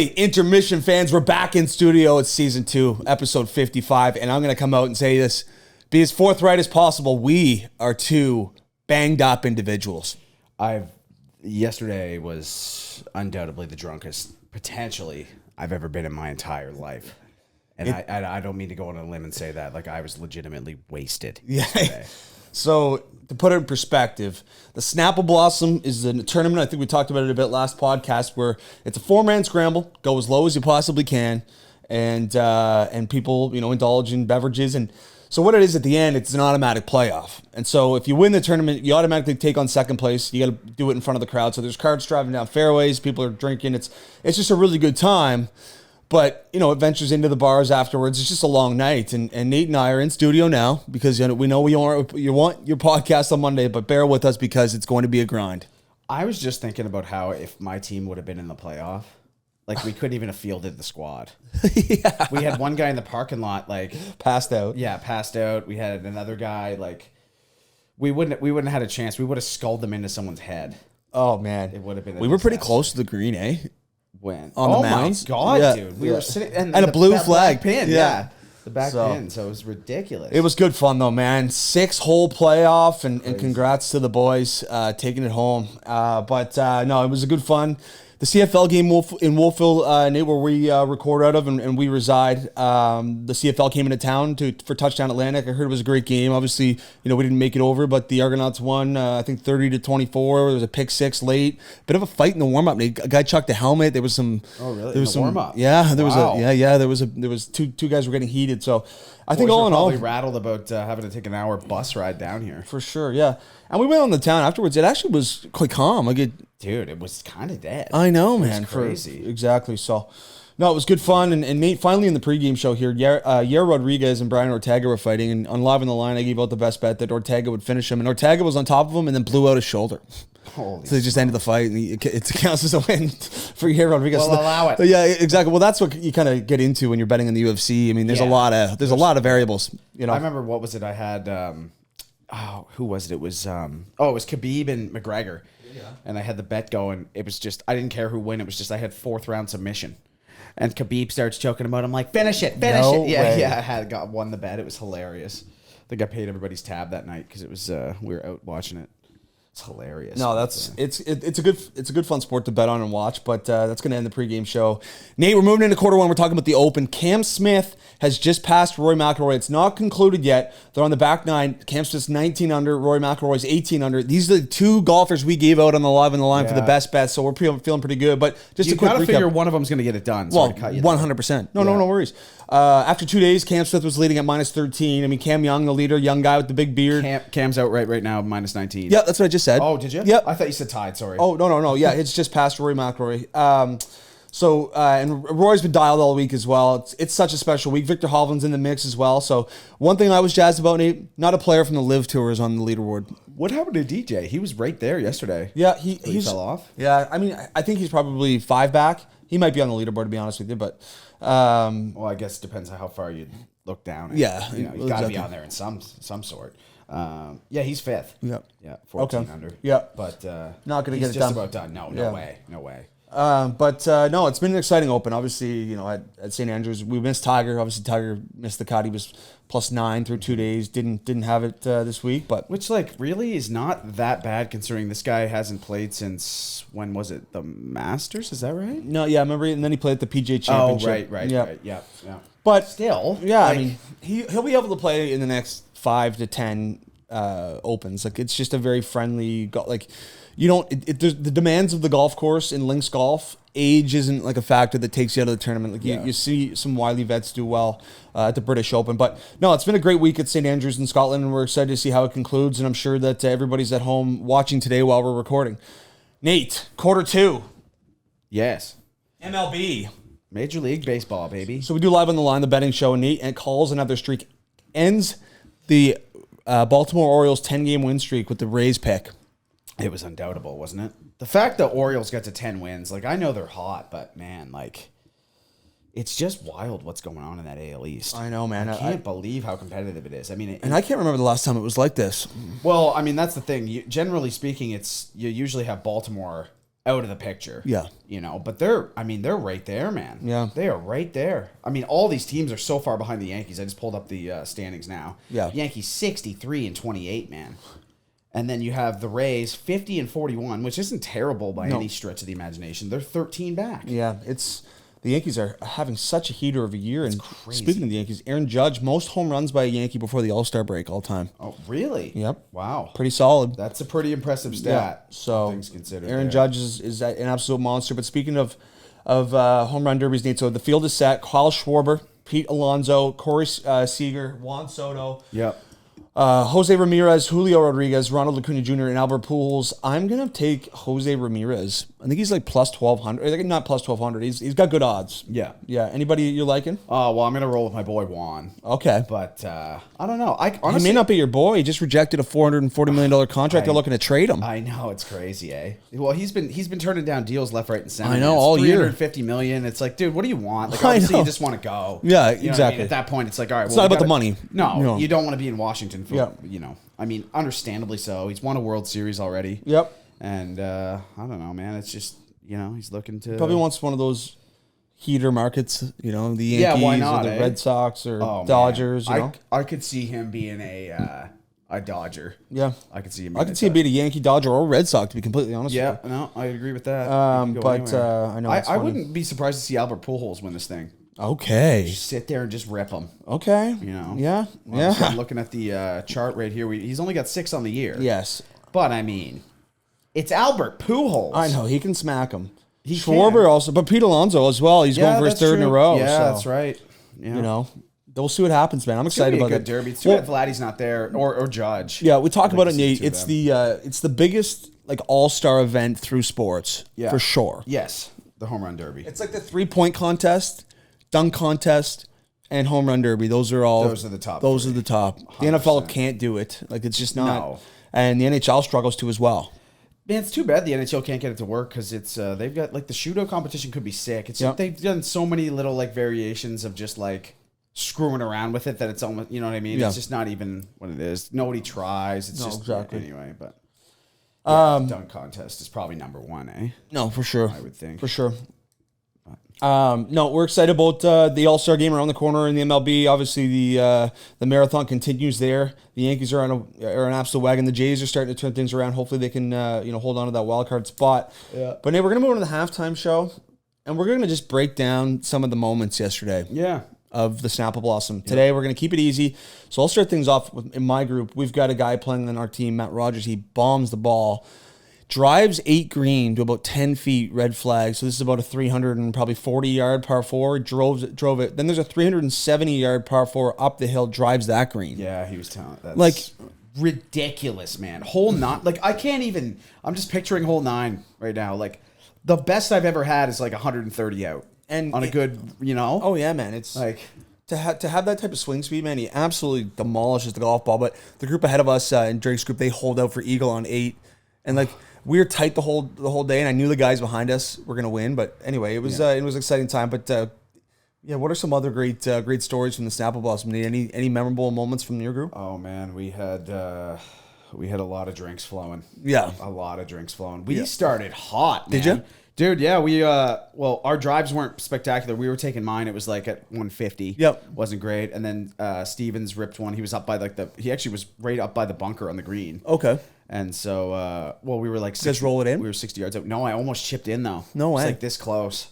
Hey, Intermission fans, we're back in studio. It's season 2, episode 55, and I'm going to come out and say this, be as forthright as possible. We are 2 banged up individuals. Yesterday was undoubtedly the drunkest, potentially, I've ever been in my entire life. And I don't mean to go on a limb and say that. Like, I was legitimately wasted yesterday. So, to put it in perspective, the Snapple Blossom is a tournament. I think we talked about it a bit last podcast, where it's a 4-man scramble, go as low as you possibly can, and people, indulge in beverages. And so what it is at the end, it's an automatic playoff. And so if you win the tournament, you automatically take on second place. You got to do it in front of the crowd. So there's carts driving down fairways, people are drinking. It's just a really good time. But, it ventures into the bars afterwards. It's just a long night. And Nate and I are in studio now because we know you want your podcast on Monday, but bear with us because it's going to be a grind. I was just thinking about how if my team would have been in the playoff, like we couldn't even have fielded the squad. Yeah. We had one guy in the parking lot, passed out. Yeah, passed out. We had another guy, we wouldn't have had a chance. We would have sculled them into someone's head. Oh, man. It would have been We were pretty close to the green, eh? When? On the mounds? My God, yeah. dude. We were sitting... And a blue flag. Pin, yeah. The back pin, so it was ridiculous. It was good fun, though, man. 6-hole playoff, and congrats to the boys taking it home. No, it was a good fun. The CFL game in Wolfville, Nate, where we record out of and we reside, the CFL came into town for Touchdown Atlantic. I heard it was a great game. Obviously, we didn't make it over, but the Argonauts won, I think 30-24. There was a pick 6 late. Bit of a fight in the warm-up. A guy chucked a helmet. There was some... Oh, really? There was some warm-up? Yeah, there was there was two guys were getting heated. So I think all in all... Probably rattled about having to take an hour bus ride down here. For sure, yeah. And we went on the town afterwards. It actually was quite calm. Dude, it was kind of dead. I know, man. It was crazy. Exactly. So, no, it was good fun. And Nate, finally in the pregame show here, Yair Rodriguez and Brian Ortega were fighting. And on Live on the Line, I gave out the best bet that Ortega would finish him. And Ortega was on top of him and then blew out his shoulder. So they just ended the fight. And it counts as a win for Yair Rodriguez. Well, allow it. Yeah, exactly. Well, that's what you kind of get into when you're betting in the UFC. I mean, there's a lot of variables. I remember, what was it? I had... who was it? It was it was Khabib and McGregor. Yeah. And I had the bet going. It was just, I didn't care who won. It was just, I had 4th round submission. And Khabib starts choking him out. I'm like, finish it. Yeah, way. I won the bet. It was hilarious. I think I paid everybody's tab that night because it was we were out watching it. It's hilarious. No, it's a good fun sport to bet on and watch, but that's going to end the pregame show. Nate, we're moving into quarter 1. We're talking about the Open. Cam Smith has just passed Rory McIlroy. It's not concluded yet. They're on the back 9. Cam Smith's 19 under. Rory McIlroy's 18 under. These are the 2 golfers we gave out on the Live on the Line for the best bets, so we're feeling pretty good. But just a quick recap. You got to figure one of them's going to get it done. Well, 100%. No worries. After 2 days, Cam Smith was leading at -13. I mean, Cam Young, the leader, young guy with the big beard. Cam's out right now, -19. Yeah, that's what I just said. Oh, did you? Yep. I thought you said tied, sorry. Oh, no. Yeah, it's just past Rory McIlroy. And Rory's been dialed all week as well. It's such a special week. Victor Hovland's in the mix as well. So one thing I was jazzed about, Nate, not a player from the Live Tour is on the leaderboard. What happened to DJ? He was right there yesterday. Yeah, he fell off. Yeah, I mean, I think he's probably 5 back. He might be on the leaderboard, to be honest with you, but... well, I guess it depends on how far you look down. And, yeah. He's got to be on there in some sort. He's 5th. Yep. Yeah, 14 under. Yeah. But not going to get it done. Just about done. No way. No, it's been an exciting Open. Obviously, at St. Andrews, we missed Tiger. Obviously, Tiger missed the cut. He was +9 through 2 days. Didn't have it this week, but which really is not that bad considering this guy hasn't played since, when was it? The Masters? Is that right? No, yeah, I remember. And then he played at the PGA Championship. Oh, right. Yeah. But still, yeah, I mean, he'll be able to play in the next 5 to 10 Opens. It's just a very friendly there's the demands of the golf course in links golf. Age isn't a factor that takes you out of the tournament. You see some wily vets do well at the British Open. But no, it's been a great week at St. Andrews in Scotland, and we're excited to see how it concludes. And I'm sure that everybody's at home watching today while we're recording. Nate, quarter 2. Yes. MLB. Major League Baseball, baby. So we do Live on the Line, the betting show, and Nate calls another streak. Ends the Baltimore Orioles 10-game win streak with the Rays pick. It was undoubtable, wasn't it? The fact that Orioles got to 10 wins, I know they're hot, but man, it's just wild what's going on in that AL East. I know, man. I can't believe how competitive it is. I mean, I can't remember the last time it was like this. Well, I mean, that's the thing. Generally speaking, you usually have Baltimore out of the picture. Yeah. You know, but they're right there, man. Yeah. They are right there. I mean, all these teams are so far behind the Yankees. I just pulled up the standings now. Yeah. Yankees 63 and 28, man. And then you have the Rays 50 and 41, which isn't terrible by any stretch of the imagination. They're 13 back. Yeah, the Yankees are having such a heater of a year. And crazy. Speaking of the Yankees, Aaron Judge, most home runs by a Yankee before the All-Star break all time. Oh, really? Yep. Wow. Pretty solid. That's a pretty impressive stat. Yeah. So things considered. Aaron Judge is an absolute monster. But speaking of home run derbies, Nate, so the field is set. Kyle Schwarber, Pete Alonso, Corey Seager, Juan Soto. Yep. Jose Ramirez, Julio Rodriguez, Ronald Acuna Jr., and Albert Pujols. I'm going to take Jose Ramirez. I think he's like plus 1,200. Not plus 1,200. He's got good odds. Yeah. Yeah. Anybody you're liking? Well, I'm going to roll with my boy Juan. Okay. But I don't know. He may not be your boy. He just rejected a $440 million contract. They're looking to trade him. I know, it's crazy, eh? Well, he's been turning down deals left, right, and center. I know, all year. $350 million. It's like, dude, what do you want? Like, obviously, you just want to go. Yeah, You know what I exactly. mean? At that point, it's like, all right. It's not about the money. No, you don't want to be in Washington for, Yeah. I mean, understandably so. He's won a World Series already. Yep. And I don't know, man. It's just, he's looking to. Probably wants one of those heater markets, the Yankees why not, or the eh? Red Sox or Oh, Dodgers, man. I could see him being a Dodger. Yeah. I could see him. I could see him being a Yankee, Dodger, or Red Sox, to be completely honest Yeah, with you. no, I agree with that. But I know it's I funny. wouldn't be surprised to see Albert Pujols win this thing. Okay. Just sit there and just rip him. Okay. Yeah. Yeah. So I'm looking at the chart right here. He's only got 6 on the year. Yes. But I mean, it's Albert Pujols. I know. He can smack him. He Schwarber can. also, but Pete Alonso as well. He's going for his that's third in a true. row. Yeah, so, that's right. Yeah. We'll see what happens, man. I'm It's gonna excited be a about good that. derby. It's too bad Vladdy's not there or Judge. Yeah, we talk about it, to see Nate. two of It's the biggest all-star event through sports for sure. Yes, the home run derby. It's like the 3-point contest, dunk contest, and home run derby. Those are the top. Those are the top. The NFL can't do it. Like, it's just not. No. And the NHL struggles to as well. Man, it's too bad the NHL can't get it to work because it's they've got like the shootout competition could be sick. It's they've done so many little like variations of just like screwing around with it that it's almost, you know what I mean? Yeah. It's just not even what it is. Nobody tries. It's just exactly. Anyway, but the dunk contest is probably number 1, eh? No, for sure. I would think. For sure. No, we're excited about the All-Star game around the corner in the MLB. Obviously, the marathon continues there. The Yankees are on an absolute wagon. The Jays are starting to turn things around. Hopefully, they can hold on to that wild card spot. Yeah. But now we're gonna move on to the halftime show, and we're gonna just break down some of the moments yesterday. Yeah. Of the Snapple Blossom. Today, we're going to keep it easy. So I'll start things off in my group. We've got a guy playing on our team, Matt Rogers. He bombs the ball, drives 8 green to about 10 feet, red flag. So this is about a 340-yard par 4. Drove it. Then there's a 370-yard par 4 up the hill, drives that green. Yeah, he was telling that's like ridiculous, man. Hole 9. Like, I can't even. I'm just picturing hole 9 right now. Like, the best I've ever had is like 130 out. And on a good, Oh yeah, man. It's like to have that type of swing speed, man. He absolutely demolishes the golf ball. But the group ahead of us in Drake's group, they hold out for eagle on 8, and like we were tight the whole day. And I knew the guys behind us were gonna win. But anyway, it was an exciting time. But what are some other great stories from the Snapple Blossom? Any memorable moments from your group? Oh man, we had a lot of drinks flowing. Yeah, a lot of drinks flowing. We started hot. Man. Did you? Dude, yeah, we our drives weren't spectacular. We were taking mine. It was like at 150. Yep, wasn't great. And then Stevens ripped one. He was up by he actually was right up by the bunker on the green. Okay. And so, we were like, 60, just roll it in. We were 60 yards out. No, I almost chipped in though. No way. It's like this close.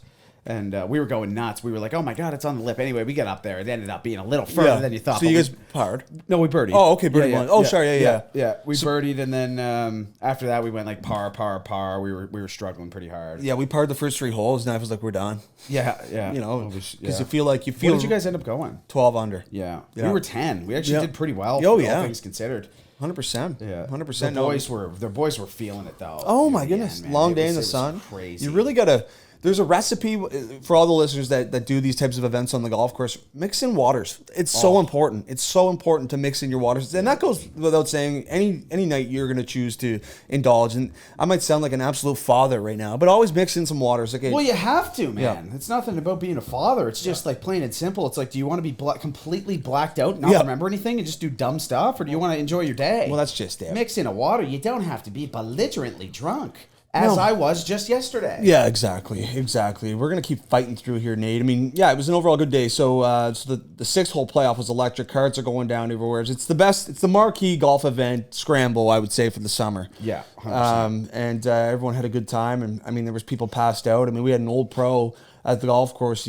And we were going nuts. We were like, oh my God, it's on the lip. Anyway, we got up there. It ended up being a little further than you thought. So you guys parred? No, we birdied. Oh, okay, birdie one. Oh, sorry, yeah. We birdied, and then after that, we went like par. We were struggling pretty hard. Yeah, we parred the first 3 holes, and I was like, we're done. Yeah. Because you feel. What did you guys end up going? 12 under. Yeah. We were 10. We actually did pretty well. Oh, all things considered. 100%. Yeah, 100%. Their boys were feeling it though. Oh my goodness, long day in the sun. Crazy. You really gotta. There's a recipe for all the listeners that do these types of events on the golf course. Mix in waters. It's so important. It's so important to mix in your waters, and that goes without saying. Any night you're going to choose to indulge, and I might sound like an absolute father right now, but always mix in some waters. Okay. Well, you have to, man. Yeah. It's nothing about being a father. It's just like plain and simple. It's like, do you want to be completely blacked out, not remember anything, and just do dumb stuff, or do you want to enjoy your day? Well, that's just it. Mix in a water. You don't have to be belligerently drunk. as I was just yesterday. Yeah, exactly. We're gonna keep fighting through here, Nate. I mean, yeah, it was an overall good day. So, so the 6-hole playoff was electric. Cards are going down everywhere. It's the best. It's the marquee golf event scramble, I would say, for the summer. Yeah, 100%. And everyone had a good time. And I mean, there was people passed out. I mean, we had an old pro at the golf course.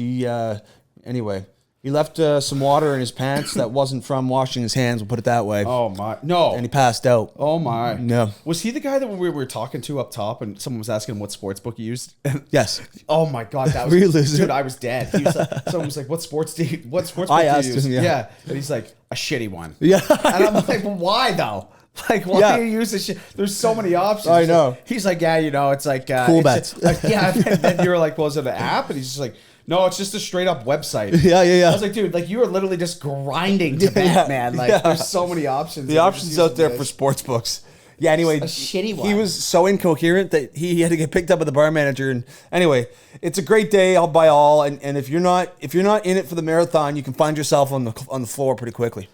Anyway. He left some water in his pants that wasn't from washing his hands. We'll put it that way. Oh my, no! And he passed out. Oh my, no! Was he the guy that we were talking to up top, and someone was asking him what sports book he used? Yes. Oh my God, that was dude. I was dead. He was like, someone was like, "What sports book I do asked you use?" him, yeah. And he's like, "A shitty one." Yeah. And I'm like, well, "Why though? Like, why do you use this shit? There's so many options." I know. He's like, "Yeah, it's like cool bets." Yeah. And then you're like, "Well, is it an app?" And he's just like, "No, it's just a straight up website." Yeah. I was like, dude, like you are literally just grinding to bet, man. Like there's so many options. The options out there for sports books. Yeah, anyway, a shitty one. He was so incoherent that he had to get picked up by the bar manager. And anyway, it's a great day all by all. And if you're not in it for the marathon, you can find yourself on the floor pretty quickly.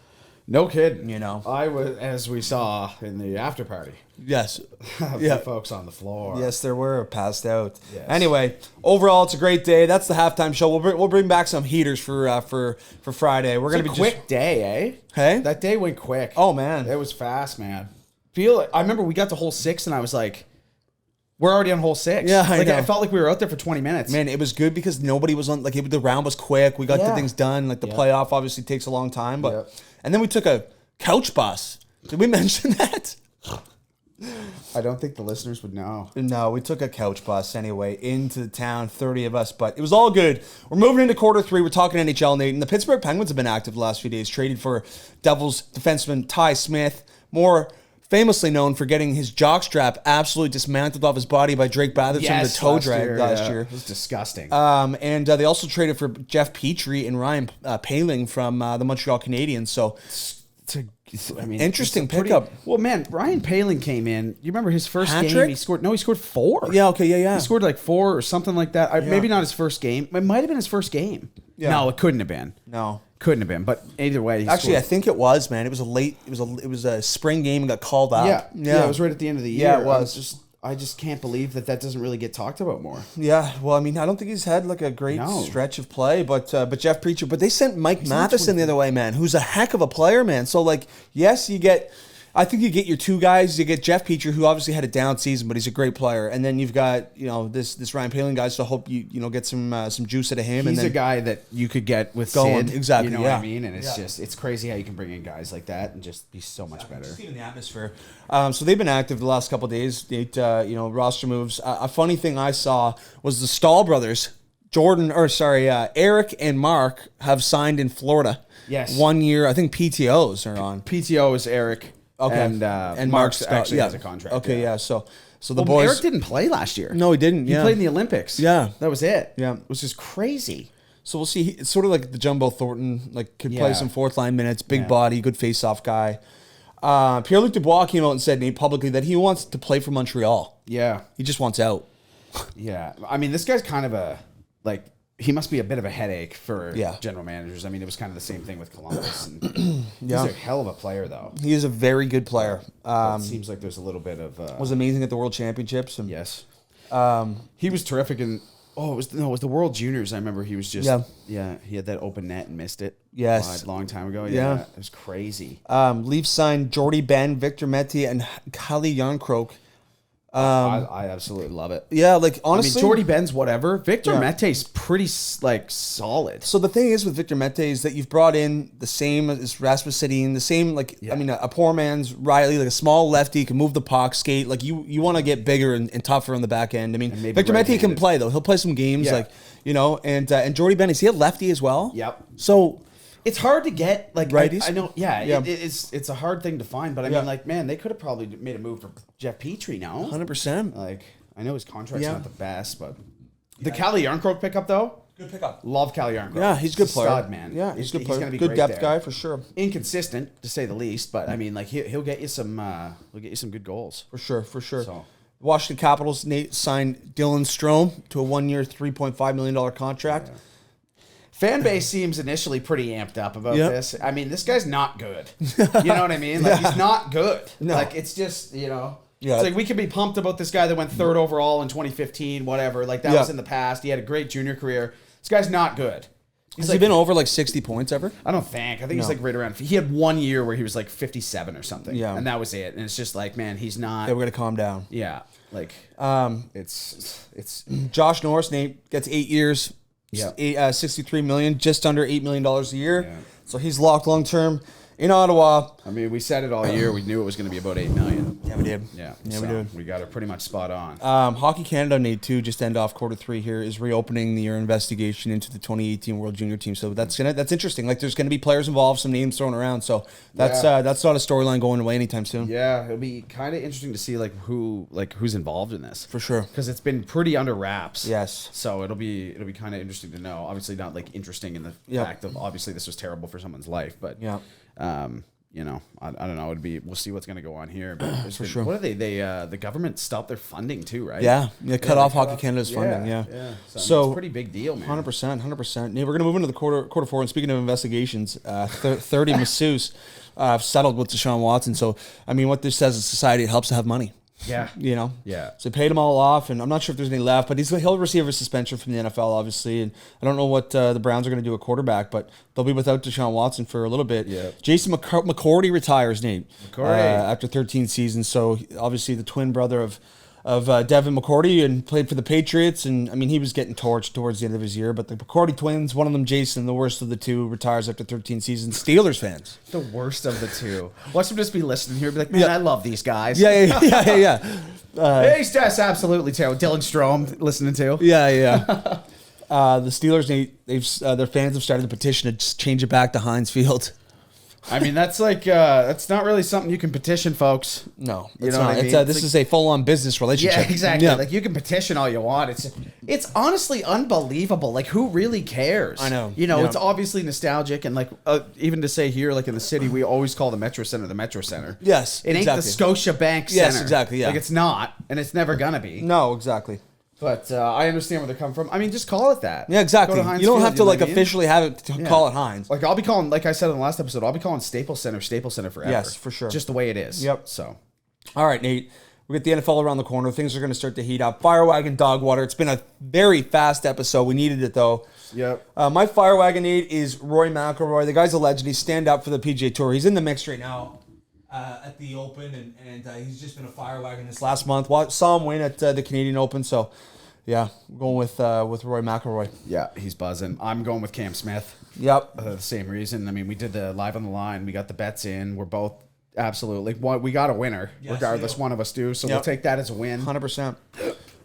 No kidding. I was, as we saw in the after party. Yes. Yeah. Folks on the floor. Yes, there were passed out. Yes. Anyway, overall, it's a great day. That's the halftime show. We'll bring back some heaters for Friday. We're gonna be quick day, eh? Hey, that day went quick. Oh man, it was fast, man. I remember we got to hole 6 and I was like, we're already on hole 6. Yeah, I know. I felt like we were out there for 20 minutes. Man, it was good because nobody was on. The round was quick. We got the things done. Like the playoff obviously takes a long time, but and then we took a couch bus. Did we mention that? I don't think the listeners would know. No, we took a couch bus anyway into the town, 30 of us, but it was all good. We're moving into quarter 3. We're talking NHL, Nate, and the Pittsburgh Penguins have been active the last few days, traded for Devils defenseman Ty Smith, more famously known for getting his jockstrap absolutely dismantled off his body by Drake Batherson with a toe drag last year. It was disgusting. And they also traded for Jeff Petrie and Ryan Paling from the Montreal Canadiens, so interesting pickup. Well, man, Ryan Paling came in. You remember his first game? He scored 4. Yeah, okay, yeah. He scored like 4 or something like that. Maybe not his first game. It might have been his first game. Yeah. No, it couldn't have been. No, couldn't have been. But either way, actually, I think it was. Man, it was a spring game and got called out. Yeah. It was right at the end of the year. Yeah, it was. I just can't believe that doesn't really get talked about more. Yeah, well, I mean, I don't think he's had like a great stretch of play, but Jeff Petrie, but they sent Mike Matheson the other way, man, who's a heck of a player, man. So like, yes, I think you get your two guys. You get Jeff Petrie, who obviously had a down season, but he's a great player, and then you've got this Ryan Paling guy. So I hope you get some juice out of him. He's and then a guy that you could get with going Sid, exactly. You know what I mean? And it's crazy how you can bring in guys like that and just be so much better. Just even the atmosphere. So they've been active the last couple of days. Roster moves. A funny thing I saw was the Stahl brothers, Eric and Mark, have signed in Florida. Yes, 1 year. I think PTOs are on. PTO is Eric. Okay, and Mark's actually has a contract. Okay, yeah. So the boys. Eric didn't play last year. No, he didn't. He played in the Olympics. Yeah, that was it. Yeah, it was just crazy. So we'll see. It's sort of like the Jumbo Thornton, could play some fourth line minutes, big body, good face-off guy. Pierre-Luc Dubois came out and said publicly that he wants to play for Montreal. Yeah, he just wants out. Yeah, I mean, this guy's kind of he must be a bit of a headache for general managers. I mean, it was kind of the same thing with Columbus. And he's a hell of a player, though. He is a very good player. It seems like there's a little bit of... was amazing at the World Championships. And, yes. He was terrific in... it was the World Juniors. I remember he was just... Yeah, he had that open net and missed it. Yes. A long time ago. Yeah. It was crazy. Leafs signed Jordy Ben, Victor Mete, and Kalle Jarnkrok. I absolutely love it. Yeah, honestly, Jordy Ben's whatever. Victor Mete's pretty solid. So the thing is with Victor Mete is that you've brought in the same as Rasmus Sedin, the same a poor man's Riley, a small lefty, can move the puck, skate. You want to get bigger and tougher on the back end. I mean, Victor Mete can play though. He'll play some games and Jordy Ben, is he a lefty as well? Yep. So it's hard to get righties. I know. Yeah. It's a hard thing to find, but I mean, man, they could have probably made a move for Jeff Petrie now. 100%. I know his contract's not the best, but the Kalle Jarnkrok pickup though. Good pickup. Love Kalle Jarnkrok. Yeah, he's a good player. Stud, man. Yeah, he's a good player. He's gonna be good great depth there. guy for sure. Inconsistent to say the least, but I mean, he'll get you some. He'll get you some good goals for sure. So. Washington Capitals signed Dylan Strome to a 1 year, $3.5 million contract. Yeah. Fan base seems initially pretty amped up about this. I mean, this guy's not good. You know what I mean? He's not good. No. It's just, Yeah. It's like we can be pumped about this guy that went third overall in 2015, whatever. Like that was in the past. He had a great junior career. This guy's not good. Has he been over like 60 points ever? I don't think. I think he's like right around. He had 1 year where he was like 57 or something. Yeah. And that was it. And it's just like, man, he's not. Yeah, we're gonna calm down. Yeah. Like it's Josh Norris, Nate, gets 8 years. Yeah. 63 million, just under $8 million a year. Yeah. So he's locked long term in Ottawa. I mean, we said it all year. We knew it was going to be about $8 million. Yeah, we did. Yeah, we so did. we got it pretty much spot on. Hockey Canada, Nate, too, just end off Q3 here, is reopening their investigation into the 2018 World Junior Team. So that's interesting. Like, there's gonna be players involved, some names thrown around. So that's not a storyline going away anytime soon. Yeah, it'll be kind of interesting to see who's involved in this For sure. because it's been pretty under wraps. Yes. So it'll be kind of interesting to know. Obviously, not like interesting in the fact of obviously this was terrible for someone's life, but you know, I don't know. We'll see what's going to go on here. But For sure. What are they? The government stopped their funding too, right? Yeah, cut off Hockey Canada's funding. Yeah. So it's a pretty big deal, man. 100%. Nate, we're gonna move into the quarter four. And speaking of investigations, 30 masseuse settled with Deshaun Watson. So I mean, what this says is society, it helps to have money. Yeah. You know? Yeah. So they paid them all off, and I'm not sure if there's any left, but he'll receive a suspension from the NFL, obviously. And I don't know what the Browns are going to do at quarterback, but they'll be without Deshaun Watson for a little bit. Yeah. Jason McCourty retires, Nate, McCourty. after 13 seasons. So obviously the twin brother of Devin McCourty, and played for the Patriots. And I mean, he was getting torched towards the end of his year, but the McCourty twins, one of them, Jason, the worst of the two, retires after 13 seasons. Steelers fans. The worst of the two. Watch them just be listening here and be like, man, I love these guys. Yeah. Hey, that's absolutely terrible. Dylan Strome listening to. Yeah. The Steelers, their fans have started a petition to just change it back to Heinz Field. I mean, that's like that's not really something you can petition, folks. No, you know what I mean? This is a full-on business relationship. Yeah, exactly. Yeah. Like you can petition all you want. It's honestly unbelievable. Like who really cares? I know. You know, it's obviously nostalgic, and like even to say here, like in the city, we always call the Metro Center the Metro Center. Yes, it ain't the Scotia Bank Center. Yes, exactly. Yeah, like it's not, and it's never gonna be. No, exactly. But I understand where they're coming from. I mean, just call it that. Yeah, exactly. You don't Field, have to like officially have it call it Heinz. Like I'll be calling, like I said in the last episode, I'll be calling Staples Center forever. Yes, for sure. Just the way it is. Yep. So, all right, Nate. We get the NFL around the corner. Things are going to start to heat up. Fire wagon, dog water. It's been a very fast episode. We needed it though. Yep. My fire wagon, Nate, is Rory McIlroy. The guy's a legend. He's stand up for the PGA Tour. He's in the mix right now. At the Open, and he's just been a fire wagon this last month. Saw him win at the Canadian Open, so yeah, I'm going with Rory McIlroy. Yeah, he's buzzing. I'm going with Cam Smith. Yep. The same reason. I mean, we did the live on the line. We got the bets in. We're both absolutely. We got a winner, regardless. One of us do. So we'll take that as a win. 100%.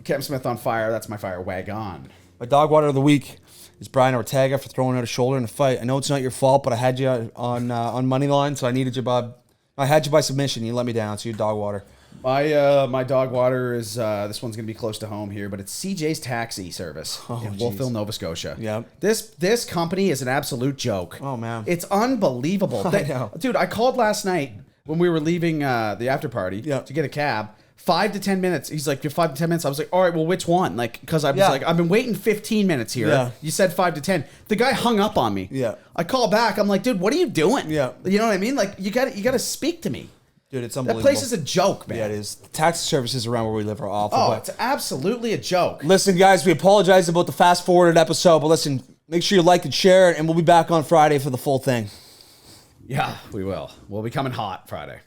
Cam Smith on fire. That's my fire wagon. My dog water of the week is Brian Ortega for throwing out a shoulder in a fight. I know it's not your fault, but I had you on money line, so I needed you, Bob. I had you by submission. You let me down, so you dog water. My dog water is this one's gonna be close to home here, but it's CJ's Taxi Service in Wolfville, Nova Scotia. Yep. This company is an absolute joke. Oh man, it's unbelievable. I know. Dude, I called last night when we were leaving the after party to get a cab. 5 to 10 minutes. He's like, you're 5 to 10 minutes. I was like, all right, well, which one? Like, because I was like, I've been waiting 15 minutes here. Yeah. You said 5 to 10. The guy hung up on me. Yeah. I call back. I'm like, dude, what are you doing? Yeah. You know what I mean? Like, you got to speak to me. Dude, it's unbelievable. That place is a joke, man. Yeah, it is. The taxi services around where we live are awful. Oh, it's absolutely a joke. Listen, guys, we apologize about the fast-forwarded episode, but listen, make sure you like and share it, and we'll be back on Friday for the full thing. Yeah, we will. We'll be coming hot Friday.